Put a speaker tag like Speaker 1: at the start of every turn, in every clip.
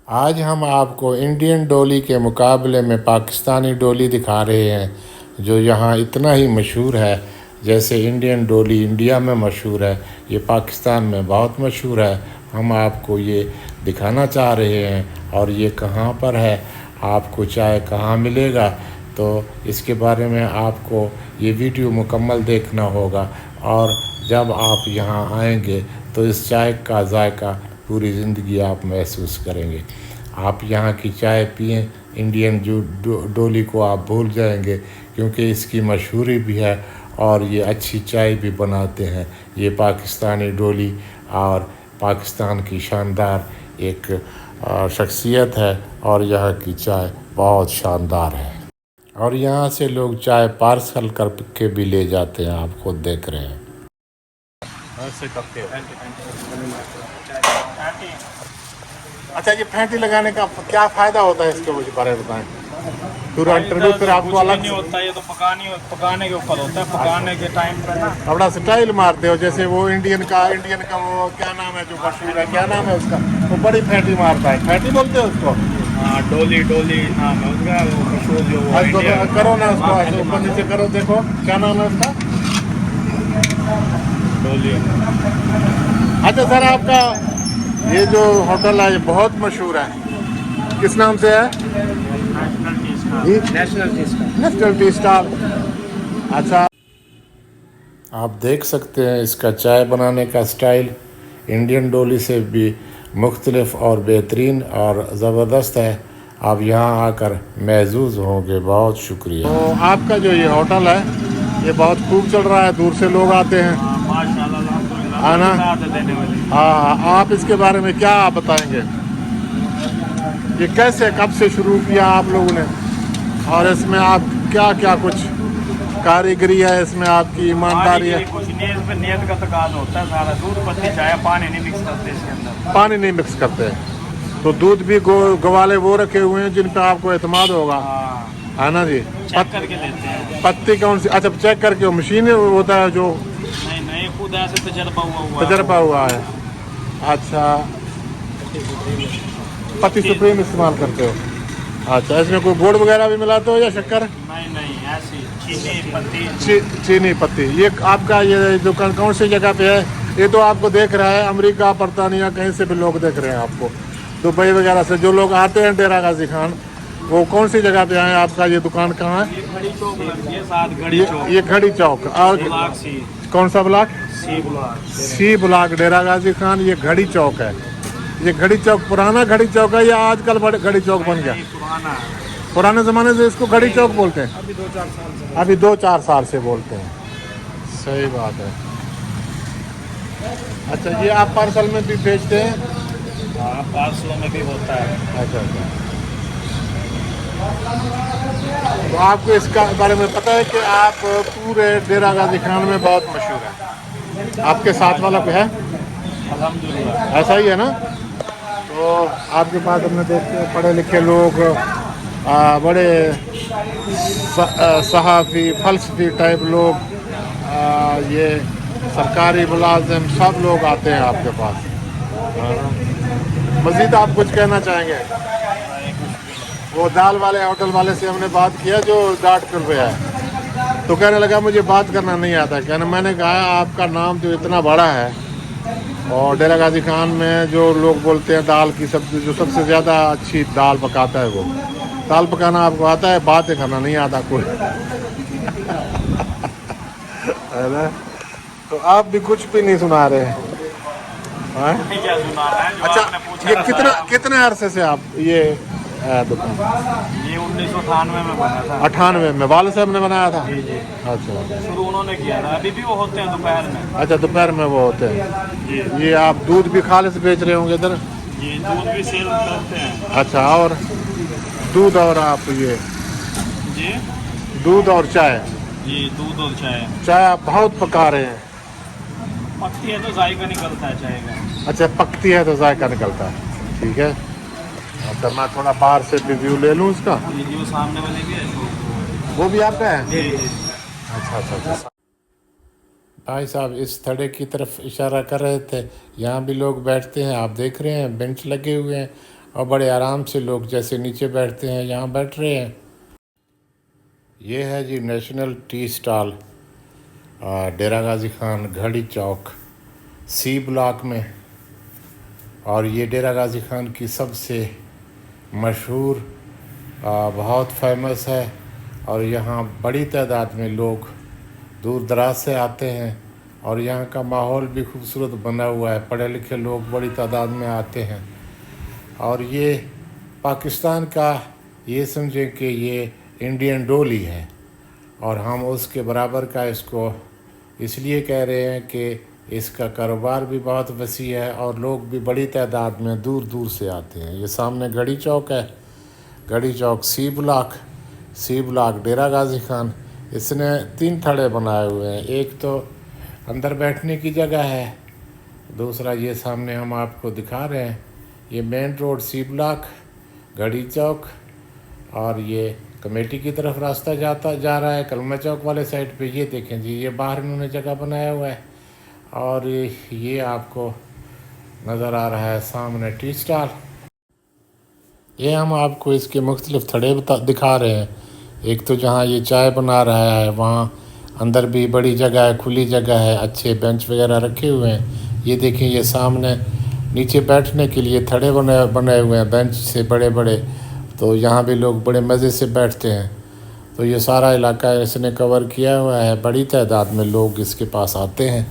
Speaker 1: آج ہم آپ کو انڈین ڈولی کے مقابلے میں پاکستانی ڈولی دکھا رہے ہیں جو یہاں اتنا ہی مشہور ہے جیسے انڈین ڈولی انڈیا میں مشہور ہے، یہ پاکستان میں بہت مشہور ہے۔ ہم آپ کو یہ دکھانا چاہ رہے ہیں اور یہ کہاں پر ہے، آپ کو چائے کہاں ملے گا، تو اس کے بارے میں آپ کو یہ ویڈیو مکمل دیکھنا ہوگا، اور جب آپ یہاں آئیں گے تو اس چائے کا ذائقہ پوری زندگی آپ محسوس کریں گے۔ آپ یہاں کی چائے پئیں، انڈین ڈولی کو آپ بھول جائیں گے، کیونکہ اس کی مشہوری بھی ہے اور یہ اچھی چائے بھی بناتے ہیں۔ یہ پاکستانی ڈولی اور پاکستان کی شاندار ایک شخصیت ہے، اور یہاں کی چائے بہت شاندار ہے، اور یہاں سے لوگ چائے پارسل کر کے بھی لے جاتے ہیں، آپ خود دیکھ رہے ہیں۔ اچھا، یہ پھینٹی لگانے کا کیا فائدہ ہوتا ہے، اس کے مجھے بارے میں بتائیں۔ پورا انٹرویو پھر آپ کو الگ
Speaker 2: نہیں ہوتا، یہ تو پکانے کے اوپر ہوتا ہے۔ پکانے کے ٹائم پر نا
Speaker 1: بڑا سٹائل مارتے ہو، جیسے وہ انڈین کا وہ کیا نام ہے جو مشہور ہے، کیا نام ہے اس کا، وہ بڑی پھینٹی مارتا ہے، پھینٹی بولتے ہیں اس کو۔
Speaker 2: ہاں، ڈولی نام ہے اس کا، وہ مشہور جو وہ
Speaker 1: کرو نا اس کو اوپر نیچے کرو، دیکھو کیا نام ہے اس کا،
Speaker 2: ڈولی۔
Speaker 1: اچھا سر، آپ کا یہ جو ہوٹل ہے یہ بہت مشہور ہے، کس نام سے ہے؟ National T star. اچھا، آپ دیکھ سکتے ہیں اس کا چائے بنانے کا سٹائل انڈین ڈولی سے بھی مختلف اور بہترین اور زبردست ہے۔ آپ یہاں آ کر محظوظ ہوں گے۔ بہت شکریہ۔ تو آپ کا جو یہ ہوٹل ہے یہ بہت خوب چل رہا ہے، دور سے لوگ آتے ہیں،
Speaker 2: ماشاء اللہ، الحمدللہ،
Speaker 1: ہے نا؟
Speaker 2: دینے والی۔
Speaker 1: ہاں، آپ اس کے بارے میں کیا بتائیں گے؟ یہ کیسے، کب سے شروع کیا آپ لوگوں نے، اور اس میں آپ کیا کیا کچھ کاریگری ہے اس میں، آپ کی ایمانداری ہے؟
Speaker 2: کچھ نہیں، اس میں نیت کا تقاضا ہوتا ہے سارا۔ دودھ پتی چائے، پانی نہیں مکس کرتے اس کے اندر۔
Speaker 1: پانی نہیں مکس کرتے، تو دودھ بھی گوالے وہ رکھے ہوئے ہیں جن پہ آپ کو اعتماد ہوگا، ہے نا جی؟
Speaker 2: چیک کر کے لیتے ہیں۔
Speaker 1: پتی کون سی؟ اچھا، چیک کر کے، مشین ہوتا ہے جو
Speaker 2: نہیں، خود ایسے
Speaker 1: تجربہ ہوا ہے۔ اچھا، پتی سپریم استعمال کرتے ہو؟ اچھا، اس میں کوئی گڑ وغیرہ بھی ملاتے ہو یا شکر؟
Speaker 2: نہیں، ایسی چینی پتی۔
Speaker 1: چینی پتی۔ یہ آپ کا یہ دکان کون سی جگہ پہ ہے؟ یہ تو آپ کو دیکھ رہا ہے امریکہ، برطانیہ، کہیں سے بھی لوگ دیکھ رہے ہیں آپ کو، دبئی وغیرہ سے جو لوگ آتے ہیں ڈیرہ غازی خان، وہ کون سی جگہ پہ آئے؟ آپ کا یہ دکان کہاں ہے؟
Speaker 2: یہ گھڑی چوک لگتی ہے، ساتھ گھڑی چوک۔
Speaker 1: یہ گھڑی چوک، اور
Speaker 2: بلاک سی،
Speaker 1: کون سا بلاک؟
Speaker 2: سی بلاک۔
Speaker 1: سی بلاک، ڈیرہ غازی خان، یہ گھڑی چوک ہے۔ یہ گھڑی چوک پرانا گھڑی چوک ہے یا آج کل گھڑی چوک بن گیا؟
Speaker 2: پرانا ہے،
Speaker 1: پرانے زمانے سے اس کو گھڑی چوک بولتے ہیں؟
Speaker 2: ابھی 2-4 سال سے۔
Speaker 1: ابھی 2-4 سال سے بولتے ہیں، صحیح بات ہے۔ اچھا، یہ آپ پارسل میں بھی بھیجتے ہیں؟
Speaker 2: ہاں، پارسلوں میں بھی ہوتا ہے۔
Speaker 1: اچھا، تو آپ کو اس کا بارے میں پتہ ہے کہ آپ پورے ڈیرہ غازی خان میں بہت مشہور ہیں؟ آپ کے ساتھ والا کوئی ہے؟
Speaker 2: الحمدللہ۔
Speaker 1: ایسا ہی ہے نا؟ تو آپ کے پاس ہم نے دیکھتے پڑھے لکھے لوگ، بڑے صحافی، فلسفی ٹائپ لوگ، یہ سرکاری ملازم، سب لوگ آتے ہیں آپ کے پاس۔ مزید آپ کچھ کہنا چاہیں گے؟ وہ دال والے ہوٹل والے سے ہم نے بات کیا جو ڈاٹ کر رہا ہے، تو کہنے لگا مجھے بات کرنا نہیں آتا۔ میں نے کہا آپ کا نام تو اتنا بڑا ہے، اور ڈیرہ غازی خان میں جو لوگ بولتے ہیں دال کی سبزی، جو سب سے زیادہ اچھی دال پکاتا ہے، وہ دال پکانا آپ کو آتا ہے، باتیں کرنا نہیں آتا کوئی، ہے نا؟ تو آپ بھی کچھ بھی نہیں سنا رہے ہیں۔
Speaker 2: کیا سنانا ہے جو
Speaker 1: اچھا،
Speaker 2: آپ نے پوچھا
Speaker 1: یہ
Speaker 2: تھا؟
Speaker 1: کتنے عرصے سے آپ یہ دکان؟
Speaker 2: یہ 1998 میں بنا تھا۔
Speaker 1: 98 میں والد صاحب نے بنایا تھا؟
Speaker 2: جی۔
Speaker 1: اچھا،
Speaker 2: شروع انہوں نے کیا تھا، ابھی بھی وہ ہوتے ہیں دوپہر میں۔
Speaker 1: اچھا، دوپہر میں وہ ہوتے ہیں۔
Speaker 2: جی،
Speaker 1: یہ آپ دودھ بھی خالص بیچ رہے ہوں گے ادھر؟
Speaker 2: یہ دودھ بھی سیل کرتے ہیں۔
Speaker 1: اچھا، اور دودھ، اور آپ یہ
Speaker 2: جی،
Speaker 1: دودھ اور چائے؟
Speaker 2: جی، دودھ اور چائے۔
Speaker 1: چائے آپ بہت پکا رہے ہیں؟
Speaker 2: پکتی ہے تو ذائقہ نکلتا ہے چائے کا۔
Speaker 1: اچھا، پکتی ہے تو ذائقہ نکلتا ہے، ٹھیک ہے۔ تو میں تھوڑا باہر سے ریویو لے لوں اس کا۔
Speaker 2: یہ جو سامنے والے بھی ہے،
Speaker 1: وہ بھی آپ کا ہے؟
Speaker 2: جی۔
Speaker 1: اچھا۔ بھائی صاحب اس تھڑے کی طرف اشارہ کر رہے تھے، یہاں بھی لوگ بیٹھتے ہیں، آپ دیکھ رہے ہیں بینچ لگے ہوئے ہیں، اور بڑے آرام سے لوگ جیسے نیچے بیٹھتے ہیں یہاں بیٹھ رہے ہیں۔ یہ ہے جی national T stall Dera Ghazi Khan گھڑی چوک سی بلاک میں، اور یہ ڈیرہ غازی خان کی سب سے مشہور بہت فیمس ہے، اور یہاں بڑی تعداد میں لوگ دور دراز سے آتے ہیں، اور یہاں کا ماحول بھی خوبصورت بنا ہوا ہے، پڑھے لکھے لوگ بڑی تعداد میں آتے ہیں، اور یہ پاکستان کا یہ سمجھیں کہ یہ انڈین ڈولی ہے، اور ہم اس کے برابر کا اس کو اس لیے کہہ رہے ہیں کہ اس کا کاروبار بھی بہت وسیع ہے اور لوگ بھی بڑی تعداد میں دور دور سے آتے ہیں۔ یہ سامنے گھڑی چوک ہے، گھڑی چوک سی بلاک ڈیرہ غازی خان۔ اس نے 3 تھڑے بنائے ہوئے ہیں، ایک تو اندر بیٹھنے کی جگہ ہے، دوسرا یہ سامنے ہم آپ کو دکھا رہے ہیں، یہ مین روڈ سی بلاک گھڑی چوک، اور یہ کمیٹی کی طرف راستہ جا رہا ہے کلمہ چوک والے سائڈ پہ۔ یہ دیکھیں جی، یہ باہر انہوں نے جگہ بنایا ہوا ہے، اور یہ آپ کو نظر آ رہا ہے سامنے ٹی اسٹال۔ یہ ہم آپ کو اس کے مختلف تھڑے دکھا رہے ہیں، ایک تو جہاں یہ چائے بنا رہا ہے وہاں اندر بھی بڑی جگہ ہے، کھلی جگہ ہے، اچھے بینچ وغیرہ رکھے ہوئے ہیں۔ یہ دیکھیں یہ سامنے نیچے بیٹھنے کے لیے تھڑے بنے ہوئے ہیں بینچ سے بڑے بڑے، تو یہاں بھی لوگ بڑے مزے سے بیٹھتے ہیں۔ تو یہ سارا علاقہ اس نے کور کیا ہوا ہے، بڑی تعداد میں لوگ اس کے پاس آتے ہیں،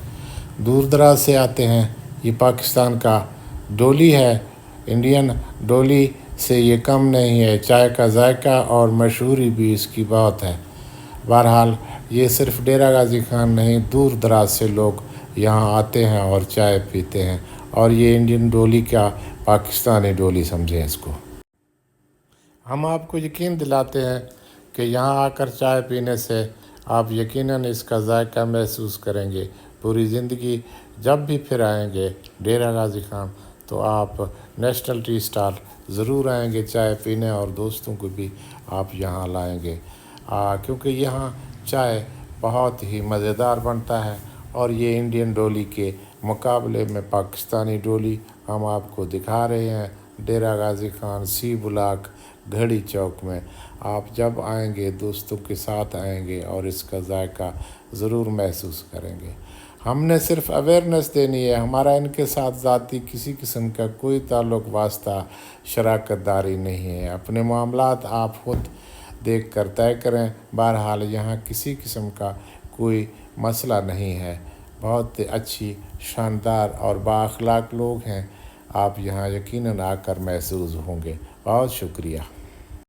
Speaker 1: دور دراز سے آتے ہیں۔ یہ پاکستان کا ڈولی ہے، انڈین ڈولی سے یہ کم نہیں ہے، چائے کا ذائقہ اور مشہوری بھی اس کی بہت ہے۔ بہرحال یہ صرف ڈیرہ غازی خان نہیں، دور دراز سے لوگ یہاں آتے ہیں اور چائے پیتے ہیں، اور یہ انڈین ڈولی کا پاکستانی ڈولی سمجھیں اس کو۔ ہم آپ کو یقین دلاتے ہیں کہ یہاں آ کر چائے پینے سے آپ یقیناً اس کا ذائقہ محسوس کریں گے پوری زندگی۔ جب بھی پھر آئیں گے ڈیرہ غازی خان تو آپ نیشنل ٹی اسٹال ضرور آئیں گے چائے پینے، اور دوستوں کو بھی آپ یہاں لائیں گے، کیونکہ یہاں چائے بہت ہی مزیدار بنتا ہے، اور یہ انڈین ڈولی کے مقابلے میں پاکستانی ڈولی ہم آپ کو دکھا رہے ہیں ڈیرہ غازی خان سی بلاک گھڑی چوک میں۔ آپ جب آئیں گے دوستوں کے ساتھ آئیں گے اور اس کا ذائقہ ضرور محسوس کریں گے۔ ہم نے صرف اویئرنیس دینی ہے، ہمارا ان کے ساتھ ذاتی کسی قسم کا کوئی تعلق واسطہ شراکت داری نہیں ہے۔ اپنے معاملات آپ خود دیکھ کر طے کریں۔ بہرحال یہاں کسی قسم کا کوئی مسئلہ نہیں ہے، بہت اچھی شاندار اور بااخلاق لوگ ہیں، آپ یہاں یقیناً آ کر محظوظ ہوں گے۔ بہت شکریہ۔